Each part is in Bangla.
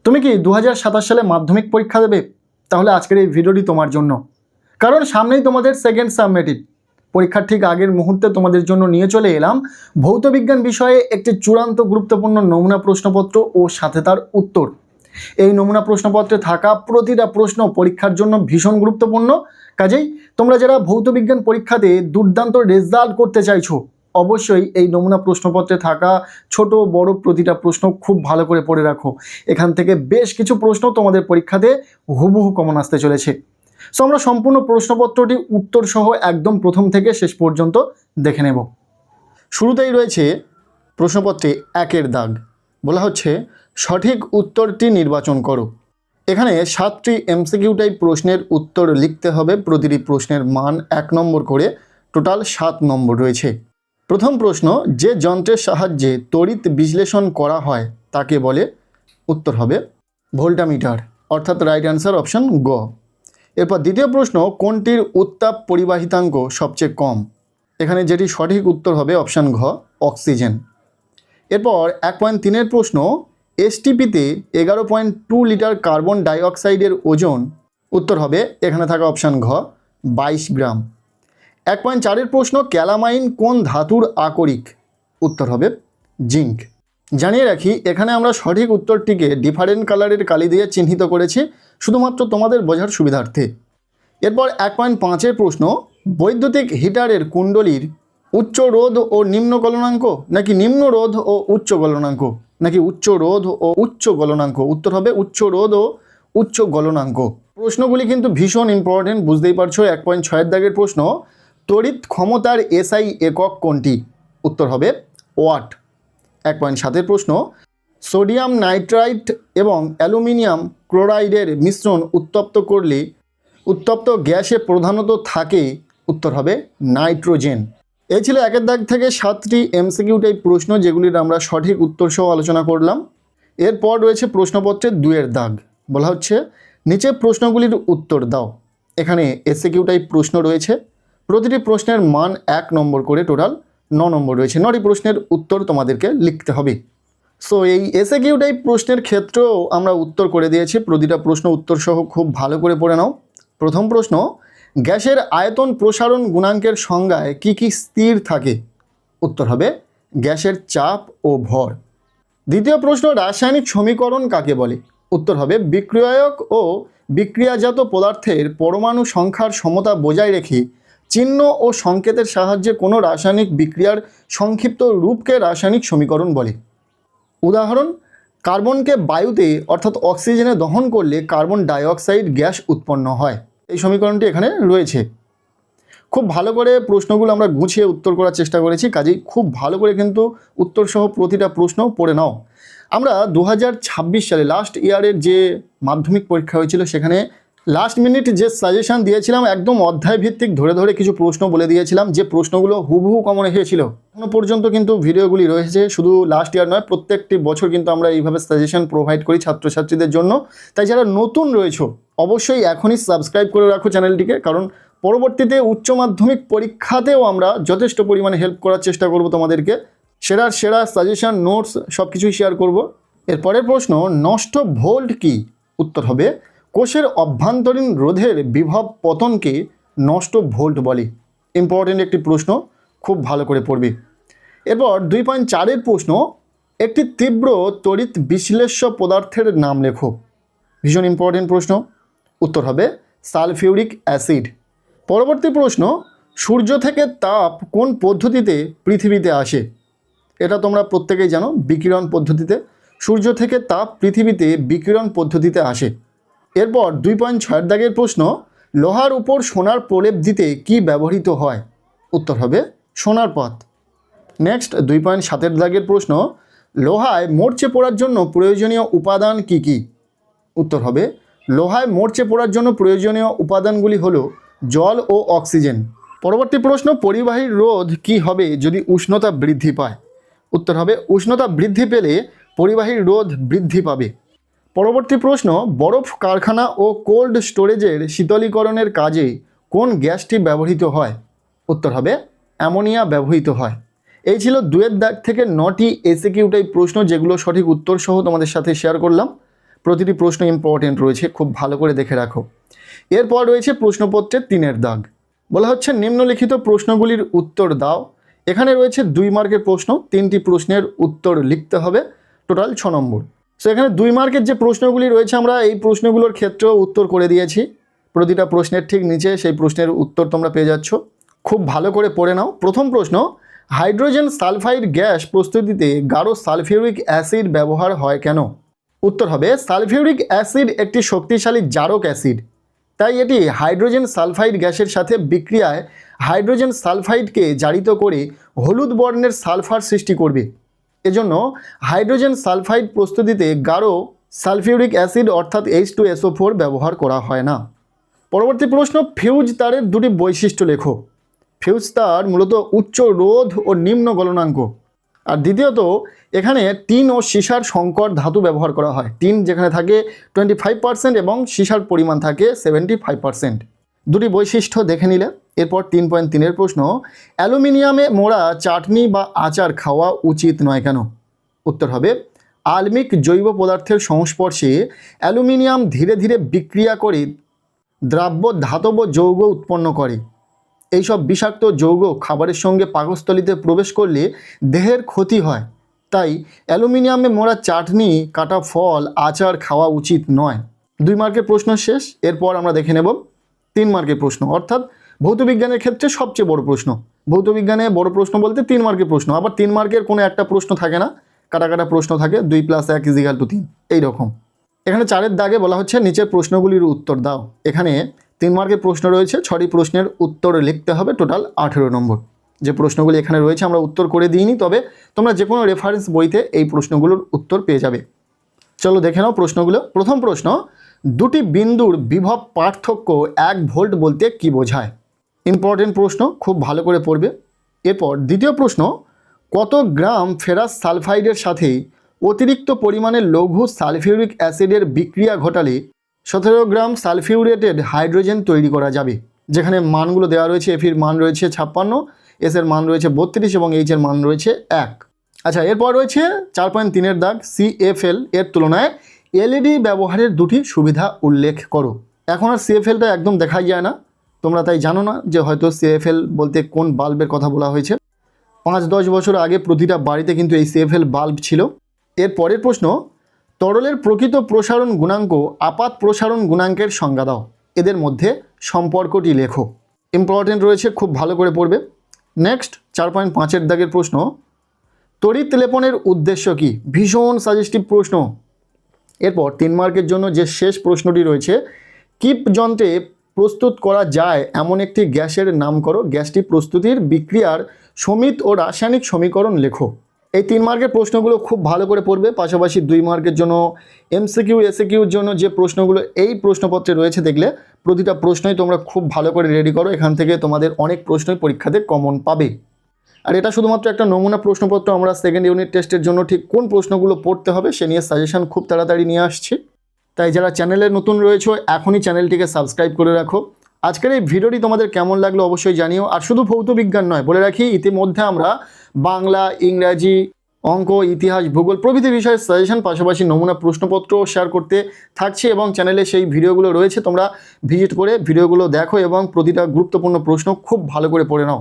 তুমি কি 2027 সালে মাধ্যমিক পরীক্ষা দেবে? তাহলে আজকের এই ভিডিওটি তোমার জন্য, কারণ সামনেই তোমাদের সেকেন্ড সাবমেটিভ পরীক্ষার ঠিক আগের মুহূর্তে তোমাদের জন্য নিয়ে চলে এলাম ভৌত বিজ্ঞান বিষয়ে একটি চূড়ান্ত গুরুত্বপূর্ণ নমুনা প্রশ্নপত্র ও সাথে তার উত্তর। এই নমুনা প্রশ্নপত্রে থাকা প্রতিটা প্রশ্ন পরীক্ষার জন্য ভীষণ গুরুত্বপূর্ণ। কাজেই তোমরা যারা ভৌত বিজ্ঞান পরীক্ষাতে দুর্দান্ত রেজাল্ট করতে চাইছো, অবশ্যই এই নমুনা প্রশ্নপত্রে থাকা ছোট বড় প্রতিটা প্রশ্ন খুব ভালো করে পড়ে রাখো। এখান থেকে বেশ কিছু প্রশ্ন তোমাদের পরীক্ষাতে হুবহু কমন আসতে চলেছে। সো আমরা সম্পূর্ণ প্রশ্নপত্রটি উত্তর সহ একদম প্রথম থেকে শেষ পর্যন্ত দেখে নেব। শুরুতেই রয়েছে প্রশ্নপত্রে 1-এর দাগ, বলা হচ্ছে সঠিক উত্তরটি নির্বাচন করো। এখানে 7টি এমসিকিউ টাইপ প্রশ্নের উত্তর লিখতে হবে। প্রতিটি প্রশ্নের মান 1 নম্বর করে, টোটাল 7 নম্বর রয়েছে। প্রথম প্রশ্ন, যে যন্ত্রের সাহায্যে তড়িৎ বিশ্লেষণ করা হয় তাকে বলে? উত্তর হবে ভোল্টামিটার, অর্থাৎ রাইট অ্যান্সার অপশন গ। এরপর দ্বিতীয় প্রশ্ন, কোনটির উত্তাপ পরিবাহিতাঙ্ক সবচেয়ে কম? এখানে যেটি সঠিক উত্তর হবে অপশান ঘ, অক্সিজেন। এরপর 1.3-এর প্রশ্ন, এসটিপিতে 11.2 লিটার কার্বন ডাইঅক্সাইডের ওজন? উত্তর হবে এখানে থাকা অপশান ঘ, 22 গ্রাম। 1.4-এর প্রশ্ন, ক্যালামাইন কোন ধাতুর আকরিক? উত্তর হবে জিঙ্ক। জানিয়ে রাখি, এখানে আমরা সঠিক উত্তরটিকে ডিফারেন্ট কালারের কালি দিয়ে চিহ্নিত করেছি শুধুমাত্র তোমাদের বোঝার সুবিধার্থে। এরপর 1.5-এর প্রশ্ন, বৈদ্যুতিক হিটারের কুণ্ডলীর উচ্চ রোধ ও নিম্ন গলনাঙ্ক নাকি নিম্ন রোধ ও উচ্চ গলনাঙ্ক নাকি উচ্চ রোধ ও উচ্চ গলনাঙ্ক? উত্তর হবে উচ্চ রোধ ও উচ্চ গলনাঙ্ক। প্রশ্নগুলি কিন্তু ভীষণ ইম্পর্টেন্ট, বুঝতেই পারছো। 1.6-এর দাগের প্রশ্ন, তড়িৎ ক্ষমতার এসআই একক কোনটি? উত্তর হবে ওয়াট। 1.7-এর প্রশ্ন, সোডিয়াম নাইট্রাইট এবং অ্যালুমিনিয়াম ক্লোরাইডের মিশ্রণ উত্তপ্ত করলে উত্তপ্ত গ্যাসে প্রধানত থাকে? উত্তর হবে নাইট্রোজেন। এই ছিল 1-এর দাগ থেকে 7টি এমসিকিউ টাইপ প্রশ্ন, যেগুলির আমরা সঠিক উত্তর সহ আলোচনা করলাম। এরপর রয়েছে প্রশ্নপত্রের 2-এর দাগ, বলা হচ্ছে নিচে প্রশ্নগুলির উত্তর দাও। এখানে এসিকিউ টাইপ প্রশ্ন রয়েছে। প্রতিটি প্রশ্নের মান 1 নম্বর করে, টোটাল 9 নম্বর রয়েছে। 9টি প্রশ্নের উত্তর তোমাদেরকে লিখতে হবে। সো এই এসিকিউ টাইপ প্রশ্নের ক্ষেত্রেও আমরা উত্তর করে দিয়েছি। প্রতিটা প্রশ্ন উত্তর সহ খুব ভালো করে পড়ে নাও। প্রথম প্রশ্ন, গ্যাসের আয়তন প্রসারণ গুণাঙ্কের সংজ্ঞায় কি কি স্থির থাকে? উত্তর হবে গ্যাসের চাপ ও ভর। দ্বিতীয় প্রশ্ন, রাসায়নিক সমীকরণ কাকে বলে? উত্তর হবে বিক্রিয়ক ও বিক্রিয়াজাত পদার্থের পরমাণু সংখ্যার সমতা বজায় রেখে চিহ্ন ও সংকেতের সাহায্যে কোনো রাসায়নিক বিক্রিয়ার সংক্ষিপ্ত রূপকে রাসায়নিক সমীকরণ বলে। উদাহরণ, কার্বনকে বায়ুতে অর্থাৎ অক্সিজেনে দহন করলে কার্বন ডাইঅক্সাইড গ্যাস উৎপন্ন হয়। এই সমীকরণটি এখানে রয়েছে। খুব ভালো করে প্রশ্নগুলো আমরা গুছিয়ে উত্তর করার চেষ্টা করেছি, কাজেই খুব ভালো করে কিন্তু উত্তর সহ প্রতিটা প্রশ্ন পড়ে নাও। আমরা 2026 সালে লাস্ট ইয়ারের যে মাধ্যমিক পরীক্ষা হয়েছিল, সেখানে লাস্ট মিনিট যে সাজেশান দিয়েছিলাম, একদম অধ্যায় ভিত্তিক ধরে ধরে কিছু প্রশ্ন বলে দিয়েছিলাম, যে প্রশ্নগুলো হুবহু কমন এসেছিল। এখনো পর্যন্ত কিন্তু ভিডিওগুলি রয়েছে, শুধু লাস্ট ইয়ার নয়, প্রত্যেকটি বছর কিন্তু আমরা এইভাবে সাজেশান প্রোভাইড করি ছাত্রছাত্রীদের জন্য। তাই যারা নতুন রয়েছে অবশ্যই এখনই সাবস্ক্রাইব করে রাখো চ্যানেলটিকে, কারণ পরবর্তীতে উচ্চ মাধ্যমিক পরীক্ষাতেও আমরা যথেষ্ট পরিমাণে হেল্প করার চেষ্টা করব তোমাদেরকে। সেরার সেরা সাজেশান, নোটস সব কিছুই শেয়ার করব। এরপরের প্রশ্ন, নষ্ট ভোল্ট কি? উত্তর হবে কোষের অভ্যন্তরীণ রোধের বিভব পতনকে নষ্ট ভোল্ট বলে। ইম্পর্টেন্ট একটি প্রশ্ন, খুব ভালো করে পড়বে। এরপর 2.4-এর প্রশ্ন, একটি তীব্র তড়িৎ বিশ্লেষ্য পদার্থের নাম লেখো। ভীষণ ইম্পর্টেন্ট প্রশ্ন। উত্তর হবে সালফিউরিক অ্যাসিড। পরবর্তী প্রশ্ন, সূর্য থেকে তাপ কোন পদ্ধতিতে পৃথিবীতে আসে? এটা তোমরা প্রত্যেকেই জানো, বিকিরণ পদ্ধতিতে। সূর্য থেকে তাপ পৃথিবীতে বিকিরণ পদ্ধতিতে আসে। এরপর 2.6-এর দাগের প্রশ্ন, লোহার উপর সোনার প্রলেপ দিতে কি ব্যবহৃত হয়? উত্তর হবে সোনার পাত। নেক্সট 2.7-এর দাগের প্রশ্ন, লোহায় মরচে পড়ার জন্য প্রয়োজনীয় উপাদান কি কি? উত্তর হবে লোহায় মরচে পড়ার জন্য প্রয়োজনীয় উপাদানগুলি হলো জল ও অক্সিজেন। পরবর্তী প্রশ্ন, পরিবাহীর রোধ কি হবে যদি উষ্ণতা বৃদ্ধি পায়? উত্তর হবে উষ্ণতা বৃদ্ধি পেলে পরিবাহীর রোধ বৃদ্ধি পাবে। পরবর্তী প্রশ্ন, বরফ কারখানা ও কোল্ড স্টোরেজের শীতলীকরণের কাজে কোন গ্যাসটি ব্যবহৃত হয়? উত্তর হবে অ্যামোনিয়া ব্যবহৃত হয়। এই ছিল 2-এর দাগ থেকে 9টি এসিকিউ টাইপ প্রশ্ন, যেগুলো সঠিক উত্তর সহ তোমাদের সাথে শেয়ার করলাম। প্রতিটি প্রশ্ন ইম্পর্টেন্ট রয়েছে, খুব ভালো করে দেখে রাখো। এরপর রয়েছে প্রশ্নপত্রের 3-এর দাগ। বলা হচ্ছে নিম্নলিখিত প্রশ্নগুলির উত্তর দাও। এখানে রয়েছে 2 মার্কের প্রশ্ন, 3টি প্রশ্নের উত্তর লিখতে হবে, টোটাল 6 নম্বর। সো এখানে 2 মার্কের যে প্রশ্নগুলি রয়েছে আমরা এই প্রশ্নগুলোর ক্ষেত্রেও উত্তর করে দিয়েছি। প্রতিটা প্রশ্নের ঠিক নিচে সেই প্রশ্নের উত্তর তোমরা পেয়ে যাচ্ছ, খুব ভালো করে পড়ে নাও। প্রথম প্রশ্ন, হাইড্রোজেন সালফাইড গ্যাস প্রস্তুতিতে গাঢ় সালফিউরিক অ্যাসিড ব্যবহার হয় কেন? উত্তর হবে সালফিউরিক অ্যাসিড একটি শক্তিশালী জারক অ্যাসিড, তাই এটি হাইড্রোজেন সালফাইড গ্যাসের সাথে বিক্রিয়ায় হাইড্রোজেন সালফাইডকে জারিত করে হলুদ বর্ণের সালফার সৃষ্টি করবে। এজন্য হাইড্রোজেন সালফাইড প্রস্তুতিতে গাঢ় সালফিউরিক অ্যাসিড অর্থাৎ H2SO4 ব্যবহার করা হয় না। পরবর্তী প্রশ্ন, ফিউজ তারের 2টি বৈশিষ্ট্য লেখো। ফিউজ তার মূলত উচ্চ রোধ ও নিম্ন গলনাঙ্ক। আর দ্বিতীয়ত, এখানে টিন ও সীসার সংকর ধাতু ব্যবহার করা হয়। টিন যেখানে থাকে 25% এবং সীসার পরিমাণ থাকে 75%। 2টি বৈশিষ্ট্য দেখে নিলে। এরপর 3.3-এর প্রশ্ন, অ্যালুমিনিয়ামে মোড়া চাটনি বা আচার খাওয়া উচিত নয় কেন? উত্তর হবে আলমিক জৈব পদার্থের সংস্পর্শে অ্যালুমিনিয়াম ধীরে ধীরে বিক্রিয়া করে দ্রাব্য ধাতব যৌগ উৎপন্ন করে। এইসব বিষাক্ত যৌগ খাবারের সঙ্গে পাকস্থলীতে প্রবেশ করলে দেহের ক্ষতি হয়, তাই অ্যালুমিনিয়ামে মোড়া চাটনি, কাটা ফল, আচার খাওয়া উচিত নয়। 2 মার্কের প্রশ্ন শেষ। এরপর আমরা দেখে নেব 3 মার্কের প্রশ্ন, অর্থাৎ ভৌতবিজ্ঞানের ক্ষেত্রে সবচেয়ে বড় প্রশ্ন। ভৌতবিজ্ঞানে বড় প্রশ্ন বলতে 3 মার্কের প্রশ্ন, আবার 3 মার্কের কোনো একটা প্রশ্ন থাকে না, কাটা কাটা প্রশ্ন থাকে, 2 + 1 = 3 এইরকম। এখানে 4-এর দাগে বলা হচ্ছে নিচের প্রশ্নগুলির উত্তর দাও। এখানে 3 মার্কের প্রশ্ন রয়েছে, 6টি প্রশ্নের উত্তর লিখতে হবে, টোটাল 18 নম্বর। যে প্রশ্নগুলি এখানে রয়েছে আমরা উত্তর করে দিইনি, তবে তোমরা যে কোনো রেফারেন্স বইতে এই প্রশ্নগুলোর উত্তর পেয়ে যাবে। চলো দেখে নাও প্রশ্নগুলো। প্রথম প্রশ্ন, 2টি বিন্দুর বিভব পার্থক্য 1 ভোল্ট বলতে কি বোঝায়? ইম্পর্টেন্ট প্রশ্ন, খুব ভালো করে পড়বে। এরপর দ্বিতীয় প্রশ্ন, কত গ্রাম ফেরাস সালফাইডের সাথে অতিরিক্ত পরিমাণে লঘু সালফিউরিক অ্যাসিডের বিক্রিয়া ঘটালে 17 গ্রাম সালফিউরেটেড হাইড্রোজেন তৈরি করা যাবে? যেখানে মানগুলো দেওয়া রয়েছে, এফির মান রয়েছে 56, এসের মান রয়েছে 32 এবং এইচের মান রয়েছে 1। আচ্ছা, এরপর রয়েছে 4.3-এর দাগ, CFL এর তুলনায় LED ব্যবহারের 2টি সুবিধা উল্লেখ করো। এখন আর CFLটা একদম দেখাই যায় না, তোমরা তাই জানো না যে হয়তো CFL বলতে কোন বাল্বের কথা বলা হয়েছে। 5-10 বছর আগে প্রতিটা বাড়িতে কিন্তু এই CFL বাল্ব ছিল। এর পরের প্রশ্ন, তরলের প্রকৃত প্রসারণ গুণাঙ্ক, আপাত প্রসারণ গুণাঙ্কের সংজ্ঞা দাও। এদের মধ্যে সম্পর্কটি লেখো। ইম্পর্টেন্ট রয়েছে, খুব ভালো করে পড়বে। নেক্সট 4.5-এর দাগের প্রশ্ন, তড়িৎ লেপনের উদ্দেশ্য কি? ভীষণ সাজেস্টিভ প্রশ্ন। এরপর 3 মার্কের জন্য যে শেষ প্রশ্নটি রয়েছে, কিপ যন্ত্রে প্রস্তুত করা যায় এমন একটি গ্যাসের নাম করো। গ্যাসটি প্রস্তুতির বিক্রিয়ার সমিত ও রাসায়নিক সমীকরণ লেখো। এই 3 মার্কের প্রশ্নগুলো খুব ভালো করে পড়বে। পাশাপাশি 2 মার্কের জন্য MCQ SAQর জন্য যে প্রশ্নগুলো এই প্রশ্নপত্রে রয়েছে, দেখলে প্রতিটা প্রশ্নই তোমরা খুব ভালো করে রেডি করো। এখান থেকে তোমাদের অনেক প্রশ্নই পরীক্ষাতে কমন পাবে। আর এটা শুধুমাত্র একটা নমুনা প্রশ্নপত্র। আমরা সেকেন্ড ইউনিট টেস্টের জন্য ঠিক কোন প্রশ্নগুলো পড়তে হবে সে নিয়ে সাজেশন খুব তাড়াতাড়ি নিয়ে আসছি। তাই যারা চ্যানেলে নতুন রয়েছে এখনই চ্যানেলটিকে সাবস্ক্রাইব করে রাখো। আজকের এই ভিডিওটি তোমাদের কেমন লাগলো অবশ্যই জানিও। আর শুধু ভৌতবিজ্ঞান নয়, বলে রাখি ইতিমধ্যে আমরা বাংলা, ইংরাজি, অঙ্ক, ইতিহাস, ভূগোল প্রভৃতি বিষয়ের সাজেশন পাশাপাশি নমুনা প্রশ্নপত্র শেয়ার করতে থাকছে এবং চ্যানেলে সেই ভিডিওগুলো রয়েছে। তোমরা ভিজিট করে ভিডিওগুলো দেখো এবং প্রতিটা গুরুত্বপূর্ণ প্রশ্ন খুব ভালো করে পড়ে নাও।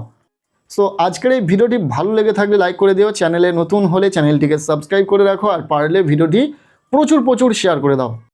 সো আজকের এই ভিডিওটি ভালো লেগে থাকলে লাইক করে দিও। চ্যানেলে নতুন হলে চ্যানেলটিকে সাবস্ক্রাইব করে রাখো, আর পারলে ভিডিওটি প্রচুর শেয়ার করে দাও।